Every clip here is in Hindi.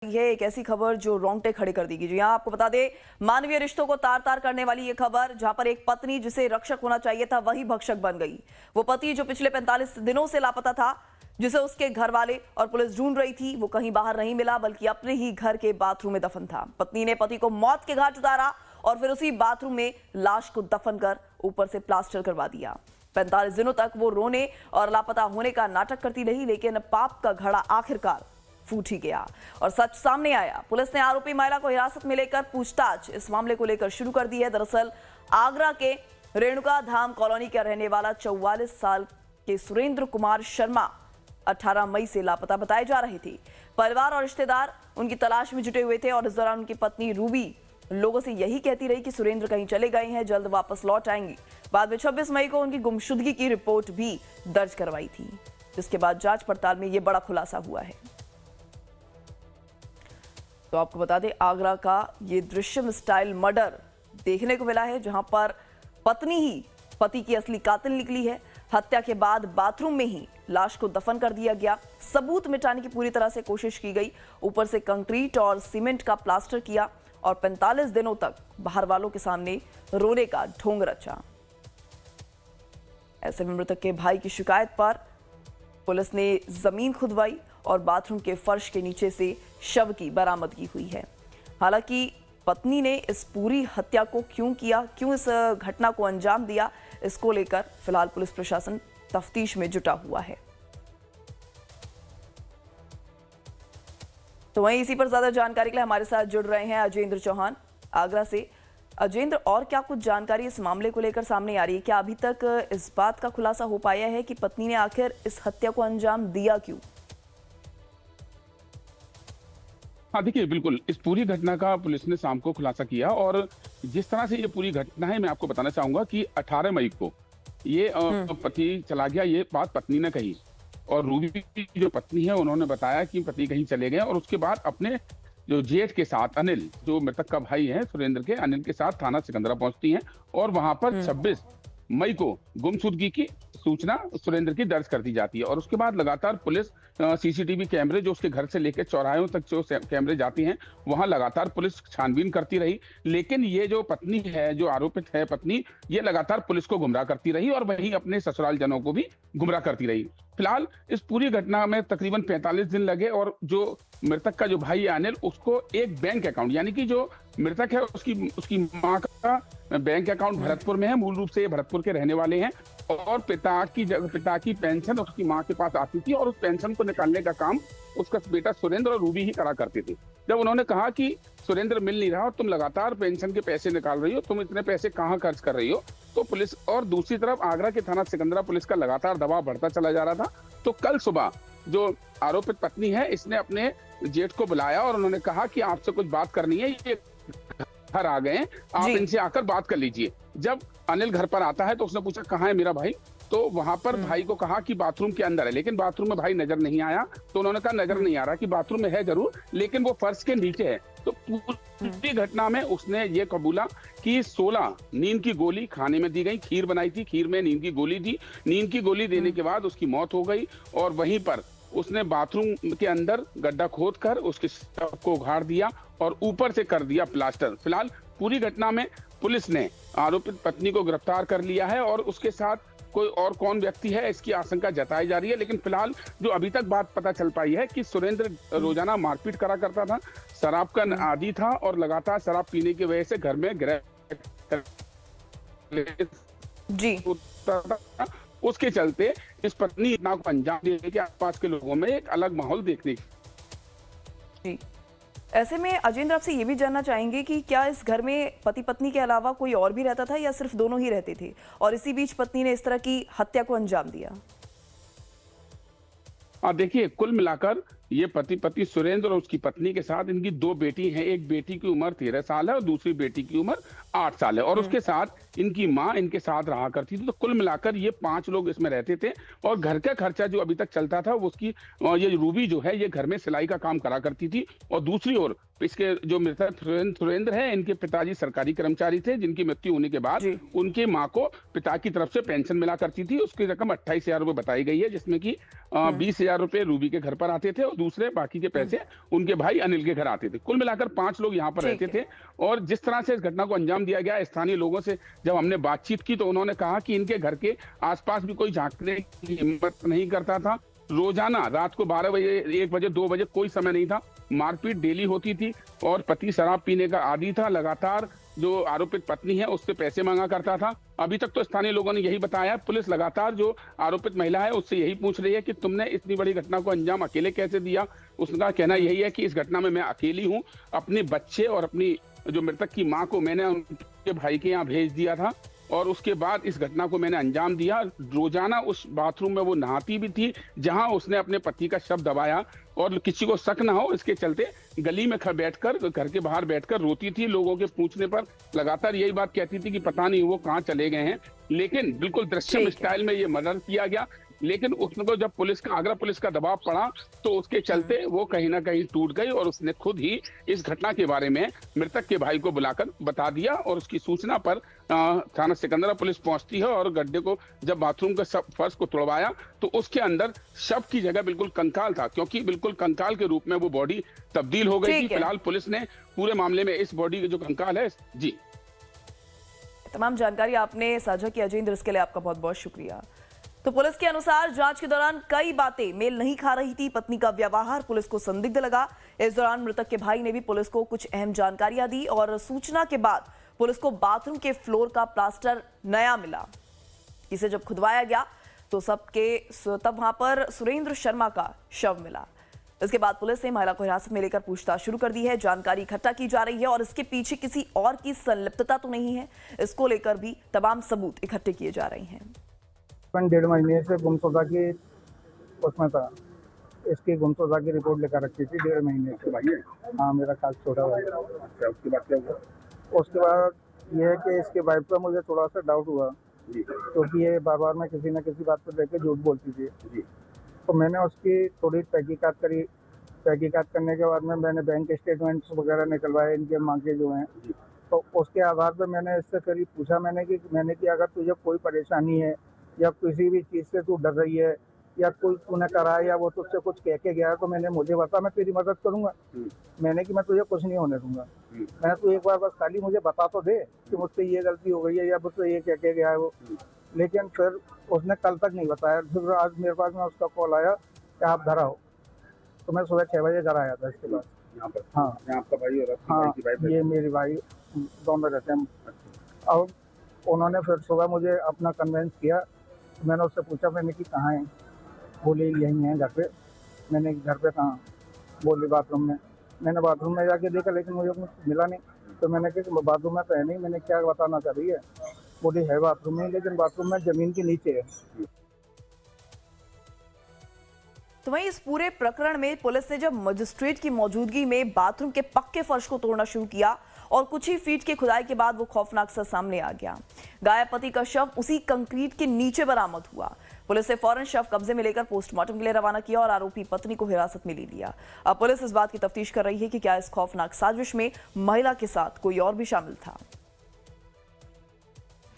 ये एक ऐसी खबर जो रोंगटे खड़े कर देगी। जी हाँ, आपको बता दें, मानवीय रिश्तों को तार तार करने वाली ये खबर, जहां पर एक पत्नी जिसे रक्षक होना चाहिए था वही भक्षक बन गई। वो पति जो पिछले 45 दिनों से लापता था, जिसे उसके घर वाले और पुलिस ढूंढ रही थी, वो कहीं बाहर नहीं मिला बल्कि अपने ही घर के बाथरूम में दफन था। पत्नी ने पति को मौत के घाट उतारा और फिर उसी बाथरूम में लाश को दफन कर ऊपर से प्लास्टर करवा दिया। 45 दिनों तक वो रोने और लापता होने का नाटक करती रही, लेकिन पाप का घड़ा आखिरकार फूट ही गया और सच सामने आया। पुलिस ने आरोपी महिला को हिरासत में लेकर पूछताछ इस मामले को लेकर शुरू कर दी है। दरअसल आगरा के रेणुका धाम कॉलोनी का रहने वाला 44 साल के सुरेंद्र कुमार शर्मा 18 मई से लापता बताए जा रहे थे। परिवार और रिश्तेदार उनकी तलाश में जुटे हुए थे और इस दौरान उनकी पत्नी रूबी लोगों से यही कहती रही कि सुरेंद्र कहीं चले गए हैं, जल्द वापस लौट आएंगे। बाद में 26 मई को उनकी गुमशुदगी की रिपोर्ट भी दर्ज करवाई थी, जिसके बाद जांच पड़ताल में यह बड़ा खुलासा हुआ है। तो आपको बता दें, आगरा का ये दृश्यम स्टाइल मर्डर देखने को मिला है, जहां पर पत्नी ही पति की असली कातिल निकली है। हत्या के बाद बाथरूम में ही लाश को दफन कर दिया गया। सबूत मिटाने की पूरी तरह से कोशिश की गई। ऊपर से कंक्रीट और सीमेंट का प्लास्टर किया और 45 दिनों तक बाहर वालों के सामने रोने का ढोंग रचा। ऐसे में मृतक के भाई की शिकायत पर पुलिस ने जमीन खुदवाई और बाथरूम के फर्श के नीचे से शव की बरामदगी हुई है। हालांकि पत्नी ने इस पूरी हत्या को क्यों किया, क्यों इस घटना को अंजाम दिया, इसको लेकर फिलहाल पुलिस प्रशासन तफ्तीश में जुटा हुआ है। तो वहीं इसी पर ज्यादा जानकारी के लिए हमारे साथ जुड़ रहे हैं अजेंद्र चौहान आगरा से। अजेंद्र, और क्या कुछ जानकारी इस मामले को लेकर सामने आ रही है? क्या अभी तक इस बात का खुलासा हो पाया है कि पत्नी ने आखिर इस हत्या को अंजाम दिया क्यों? हाँ, देखिए, बिल्कुल इस पूरी घटना का पुलिस ने शाम को खुलासा किया और जिस तरह से ये पूरी घटना है, मैं आपको बताना चाहूंगा कि 18 मई को ये पति चला गया, ये बात पत्नी ने कही और रूबी की जो पत्नी है उन्होंने बताया कि पति कहीं चले गए और उसके बाद अपने जो जेठ के साथ अनिल, जो मृतक का भाई है सुरेंद्र के, अनिल के साथ थाना सिकंदरा पहुंचती हैं और वहां पर 26 मई को गुमशुदगी की सूचना सुरेंद्र की दर्ज कर दी जाती है और उसके बाद लगातार पुलिस सीसीटीवी कैमरे जो उसके घर से लेकर चौराहों तक जो कैमरे जाती हैं वहां लगातार पुलिस छानबीन करती रही। लेकिन ये जो पत्नी है, जो आरोपित है पत्नी, ये लगातार पुलिस को गुमराह करती रही और वहीं अपने ससुराल जनों को भी गुमराह करती रही। फिलहाल इस पूरी घटना में तकरीबन 45 दिन लगे और जो मृतक का जो भाई है अनिल, उसको एक बैंक अकाउंट, यानी कि जो मृतक है उसकी मां का बैंक अकाउंट भरतपुर में है। मूल रूप से ये भरतपुर के रहने वाले हैं और पिता की पेंशन उसकी मां के पास आती थी और उस पेंशन को निकालने का काम उसका बेटा सुरेंद्र और रूबी ही करा करते थे। जब उन्होंने कहा कि सुरेंद्र मिल नहीं रहा और तुम लगातार पेंशन के पैसे निकाल रही हो, तुम इतने पैसे कहाँ खर्च कर रही हो, तो पुलिस और दूसरी तरफ आगरा के थाना सिकंदरा पुलिस का लगातार दबाव बढ़ता चला जा रहा था। तो कल सुबह जो आरोपित पत्नी है, इसने अपने जेठ को बुलाया और उन्होंने कहा कि आपसे कुछ बात करनी है, ये घर आ गए, आप इनसे आकर बात कर लीजिए। जब अनिल घर पर आता है तो उसने पूछा कहाँ है मेरा भाई, तो वहां पर भाई को कहा कि बाथरूम के अंदर है, लेकिन बाथरूम में भाई नजर नहीं आया। तो उन्होंने कहा नजर नहीं आ रहा कि बाथरूम में है जरूर, लेकिन वो फर्श के नीचे है। तो पूरी घटना में उसने ये कबूला कि 16 नींद की गोली खाने में दी गई, खीर बनाई थी, खीर में नींद की गोली दी, नींद की गोली देने के बाद उसकी मौत हो गई और वहीं पर उसने बाथरूम के अंदर गड्ढा खोद कर उसके शव को उखाड़ दिया और ऊपर से कर दिया प्लास्टर। फिलहाल पूरी घटना में पुलिस ने आरोपित पत्नी को गिरफ्तार कर लिया है और उसके साथ कोई और कौन व्यक्ति है इसकी आशंका जताई जा रही है। लेकिन फिलहाल जो अभी तक बात पता चल पाई है कि सुरेंद्र रोजाना मारपीट करा करता था, शराब का आदी था और लगातार शराब पीने की वजह से घर में जी उसके चलते इस पत्नी इतना को अंजाम देने के आसपास के लोगों में एक अलग माहौल देखने जी। ऐसे में अजेंद्र, आपसे ये भी जानना चाहेंगे कि क्या इस घर में पति पत्नी के अलावा कोई और भी रहता था या सिर्फ दोनों ही रहते थे और इसी बीच पत्नी ने इस तरह की हत्या को अंजाम दिया? देखिए, कुल मिलाकर ये पति सुरेंद्र और उसकी पत्नी के साथ इनकी 2 बेटी हैं। एक बेटी की उम्र 13 साल है और दूसरी बेटी की उम्र 8 साल है और उसके साथ इनकी माँ इनके साथ रहा करती थी। तो कुल मिलाकर ये 5 लोग इसमें रहते थे और घर का खर्चा जो अभी तक चलता था वो उसकी ये रूबी जो है ये घर में सिलाई का काम करा करती थी। और दूसरी ओर इसके जो मृतक सुरेंद्र है, इनके पिताजी सरकारी कर्मचारी थे जिनकी मृत्यु होने के बाद उनके माँ को पिता की तरफ से पेंशन मिला करती थी। उसकी रकम 28,000 रुपए बताई गई है, जिसमें कि 20,000 रुपए रूबी के घर पर आते थे और दूसरे बाकी के पैसे उनके भाई अनिल के घर आते थे। कुल मिलाकर 5 लोग यहाँ पर ठीक रहते थे। और जिस तरह से इस घटना को अंजाम दिया गया, स्थानीय लोगों से जब हमने बातचीत की तो उन्होंने कहा कि इनके घर के आसपास भी कोई झांकने की हिम्मत नहीं करता था। रोजाना रात को 12 बजे, 1 बजे, 2 बजे कोई समय नहीं था, मारपीट डेली होती थी। और पति शराब पीने का आदी था, लगातार जो आरोपित पत्नी है उससे पैसे मांगा करता था। अभी तक तो स्थानीय लोगों ने यही बताया। पुलिस लगातार जो आरोपित महिला है उससे यही पूछ रही है कि तुमने इतनी बड़ी घटना को अंजाम अकेले कैसे दिया। उसका कहना यही है कि इस घटना में मैं अकेली हूँ। अपने बच्चे और अपनी जो मृतक की मां को मैंने उनके भाई के यहाँ भेज दिया था और उसके बाद इस घटना को मैंने अंजाम दिया। रोजाना उस बाथरूम में वो नहाती भी थी जहां उसने अपने पति का शव दबाया और किसी को शक ना हो इसके चलते गली में बैठकर, घर के बाहर बैठकर रोती थी। लोगों के पूछने पर लगातार यही बात कहती थी कि पता नहीं वो कहाँ चले गए हैं। लेकिन बिल्कुल दृश्यम स्टाइल में ये मर्डर किया गया। लेकिन उसको जब आगरा पुलिस का दबाव पड़ा तो उसके चलते वो कहीं ना कहीं टूट गई और उसने खुद ही इस घटना के बारे में मृतक के भाई को बुलाकर बता दिया। और उसकी सूचना पर थाना सिकंदरा पुलिस पहुंचती है और गड्ढे को, जब बाथरूम के फर्श को तोड़वाया तो उसके अंदर शव की जगह बिल्कुल कंकाल था, क्योंकि बिल्कुल कंकाल के रूप में वो बॉडी तब्दील हो गई थी। फिलहाल पुलिस ने पूरे मामले में इस बॉडी के जो कंकाल है, जी, तमाम जानकारी आपने साझा की अजेंद्र, इसके लिए आपका बहुत बहुत शुक्रिया। तो पुलिस के अनुसार जांच के दौरान कई बातें मेल नहीं खा रही थी। पत्नी का व्यवहार पुलिस को संदिग्ध लगा। इस दौरान मृतक के भाई ने भी पुलिस को कुछ अहम जानकारियां दी और सूचना के बाद पुलिस को बाथरूम के फ्लोर का प्लास्टर नया मिला। इसे जब खुदवाया गया तो तब वहां पर सुरेंद्र शर्मा का शव मिला। इसके बाद पुलिस ने महिला को हिरासत में लेकर पूछताछ शुरू कर दी है। जानकारी इकट्ठा की जा रही है और इसके पीछे किसी और की संलिप्तता तो नहीं है, इसको लेकर भी तमाम सबूत इकट्ठे किए जा रहे हैं। 1.5 महीने से गुमशुदा की उसमें था, इसकी गुमशुदा की रिपोर्ट लेकर रखी थी 1.5 महीने से। भाई है? हाँ, मेरा खास छोटा भाई। अच्छा, उसके बाद क्या हुआ? उसके बाद ये है कि इसके वाइफ पर मुझे थोड़ा सा डाउट हुआ, क्योंकि ये बार बार में किसी न किसी बात पर लेकर झूठ बोलती थी। तो मैंने उसकी थोड़ी तहकीकात करी। तहकीकात करने के बाद में मैंने बैंक स्टेटमेंट्स वगैरह निकलवाए, इनके मांगे जो हैं। तो उसके आधार पर मैंने इससे फिर पूछा मैंने कि अगर तुझे कोई परेशानी है या किसी भी चीज़ से तू डर रही है या कोई तूने करा है या वो तुझसे कुछ कह के गया है तो मैंने मुझे बता, मैं तेरी मदद करूंगा। मैंने कि मैं तुझे कुछ नहीं होने दूंगा। मैं तू एक बार बस खाली मुझे बता तो दे कि मुझसे ये गलती हो गई है या मुझसे ये कह के गया है वो। लेकिन फिर उसने कल तक नहीं बताया। फिर आज मेरे पास में उसका कॉल आया कि आप घर आओ। तो मैं सुबह 6 बजे घर आया था। इसके बाद यहाँ पर, हाँ, आपका भाई और हाँ, भाई की वाइफ? ये मेरी भाई दोनों रहते हैं। अब उन्होंने फिर सुबह मुझे अपना कन्वेंस किया। मैंने उससे पूछा, मैंने कि कहाँ है? बोले यहीं है घर पे। मैंने घर पे कहाँ? बोली बाथरूम में। मैंने बाथरूम में जाके देखा लेकिन मुझे कुछ मिला नहीं। तो मैंने कहा बाथरूम में तो है नहीं। मैंने क्या बताना चाह रही है? बोली है बाथरूम में, लेकिन बाथरूम में जमीन के नीचे है। तो वहीं इस पूरे प्रकरण में पुलिस ने जब मजिस्ट्रेट की मौजूदगी में बाथरूम के पक्के फर्श को तोड़ना शुरू किया और कुछ ही फीट की खुदाई के बाद वो खौफनाक सा सामने आ गया। गायब पति का शव उसी कंक्रीट के नीचे बरामद हुआ। पुलिस ने फौरन शव कब्जे में लेकर पोस्टमार्टम के लिए रवाना किया और आरोपी पत्नी को हिरासत में ले लिया। अब पुलिस इस बात की तफ्तीश कर रही है कि क्या इस खौफनाक साजिश में महिला के साथ कोई और भी शामिल था।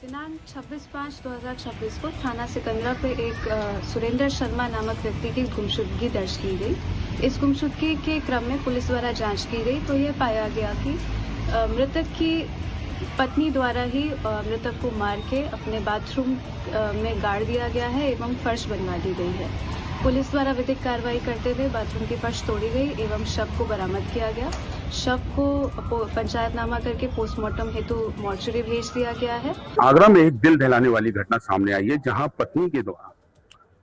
दिनांक 26/5/2026 को थाना सिकंदरा पे एक सुरेंद्र शर्मा नामक व्यक्ति की गुमशुदगी दर्ज की गई। इस गुमशुदगी के क्रम में पुलिस द्वारा जांच की गई तो यह पाया गया कि मृतक की पत्नी द्वारा ही मृतक को मार के अपने बाथरूम में गाड़ दिया गया है एवं फर्श बनवा दी गई है। पुलिस द्वारा विधिक कार्रवाई करते हुए बाथरूम की फर्श तोड़ी गई एवं शव को बरामद किया गया। शव को पंचायतनामा करके पोस्टमार्टम हेतु मॉर्चरी भेज दिया गया है। आगरा में एक दिल दहलाने वाली घटना सामने आई है, जहां पत्नी के द्वारा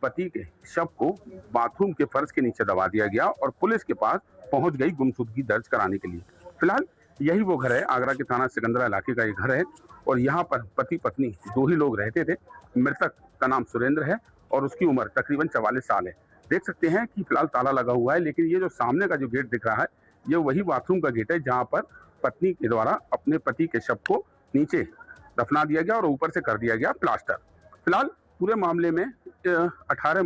पति के शव को बाथरूम के फर्श के नीचे दबा दिया गया और पुलिस के पास पहुंच गई गुमशुदगी दर्ज कराने के लिए। फिलहाल यही वो घर है, आगरा के थाना सिकंदरा इलाके का ये घर है और यहाँ पर पति पत्नी 2 ही लोग रहते थे। मृतक का नाम सुरेंद्र है और उसकी उम्र तकरीबन 44 साल है। देख सकते हैं कि फिलहाल ताला लगा हुआ है, लेकिन ये जो सामने का जो गेट दिख रहा है ये वही बाथरूम का गेट है जहाँ पर पत्नी के द्वारा अपने पति के शव को नीचे दफना दिया गया और ऊपर से कर दिया गया प्लास्टर। फिलहाल पूरे मामले में 18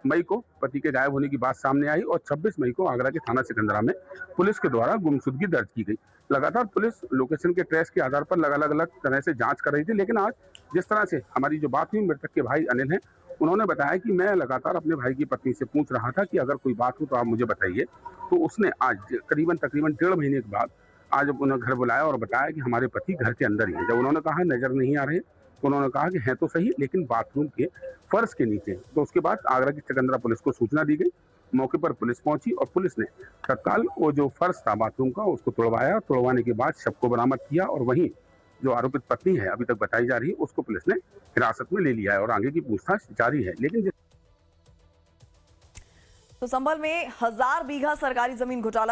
मई को पति के गायब होने की बात सामने आई और 26 मई को आगरा के थाना सिकंदरा में पुलिस के द्वारा गुमशुदगी दर्ज की गई। लगातार पुलिस लोकेशन के ट्रेस के आधार पर अलग अलग तरह से जांच कर रही थी, लेकिन आज जिस तरह से हमारी जो बात हुई मृतक के भाई अनिल हैं उन्होंने बताया कि मैं लगातार अपने भाई की पत्नी से पूछ रहा था कि अगर कोई बात हो तो आप मुझे बताइए। तो उसने आज तकरीबन 1.5 महीने के बाद आज उन्हें घर बुलाया और बताया कि हमारे पति घर के अंदर ही हैं। जब उन्होंने कहा नजर नहीं आ रहे, तो उन्होंने कहा कि हैं तो सही लेकिन बाथरूम के फर्श के नीचे। तो उसके बाद आगरा की चकंदरा पुलिस को सूचना दी गई। मौके पर पुलिस पहुंची और पुलिस ने तत्काल वो जो फर्श था बाथरूम का उसको तोड़वाया। तोड़वाने के बाद शव को बरामद किया और वहीं जो आरोपित पत्नी है अभी तक बताई जा रही है उसको पुलिस ने हिरासत में ले लिया है और आगे की पूछताछ जारी है। लेकिन तो संभल में 1000 बीघा सरकारी जमीन घोटाला